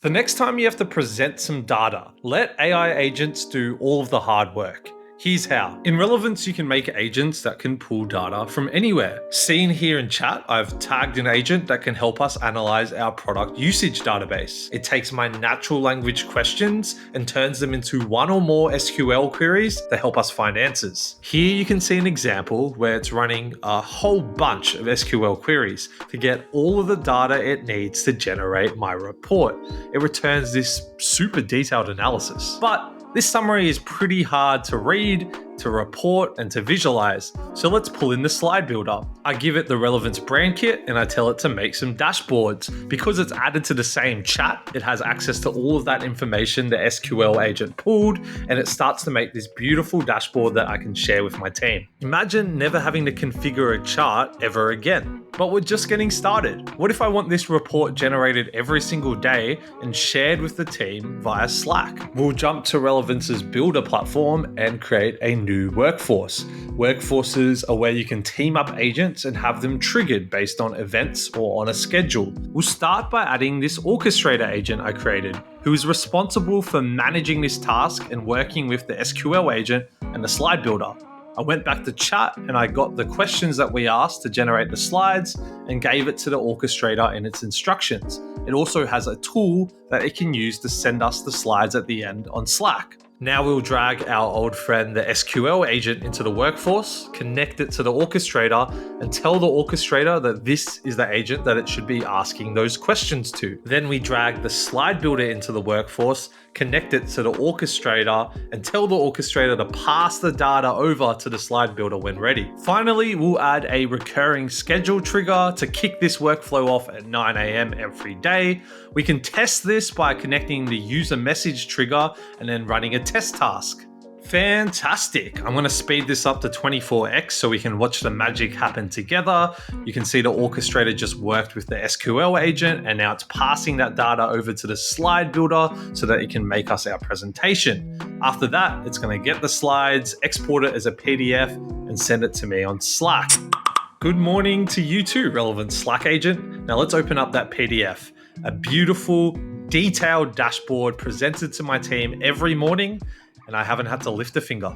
The next time you have to present some data, let AI agents do all of the hard work. Here's how. In Relevance, you can make agents that can pull data from anywhere. Seen here in chat, I've tagged an agent that can help us analyze our product usage database. It takes my natural language questions and turns them into one or more SQL queries that help us find answers. Here you can see an example where it's running a whole bunch of SQL queries to get all of the data it needs to generate my report. It returns this super detailed analysis. But this summary is pretty hard to read, to report, and to visualize, so let's pull in the slide builder. I give it the Relevance brand kit and I tell it to make some dashboards. Because it's added to the same chat, it has access to all of that information the SQL agent pulled, and it starts to make this beautiful dashboard that I can share with my team. Imagine never having to configure a chart ever again. But we're just getting started. What if I want this report generated every single day and shared with the team via Slack? We'll jump to Relevance's builder platform and create a new workforce. Workforces are where you can team up agents and have them triggered based on events or on a schedule. We'll start by adding this orchestrator agent I created, who is responsible for managing this task and working with the SQL agent and the slide builder. I went back to chat and I got the questions that we asked to generate the slides and gave it to the orchestrator in its instructions. It also has a tool that it can use to send us the slides at the end on Slack. Now we'll drag our old friend, the SQL agent, into the workforce, connect it to the orchestrator, and tell the orchestrator that this is the agent that it should be asking those questions to. Then we drag the slide builder into the workforce, connect it to the orchestrator, and tell the orchestrator to pass the data over to the slide builder when ready. Finally, we'll add a recurring schedule trigger to kick this workflow off at 9 a.m. every day. We can test this by connecting the user message trigger and then running a test task. Fantastic. I'm going to speed this up to 24x so we can watch the magic happen together. You can see the orchestrator just worked with the SQL agent and now it's passing that data over to the slide builder so that it can make us our presentation. After that, it's going to get the slides, export it as a PDF and send it to me on Slack. Good morning to you too, Relevant Slack agent. Now let's open up that PDF. A beautiful, detailed dashboard presented to my team every morning, and I haven't had to lift a finger.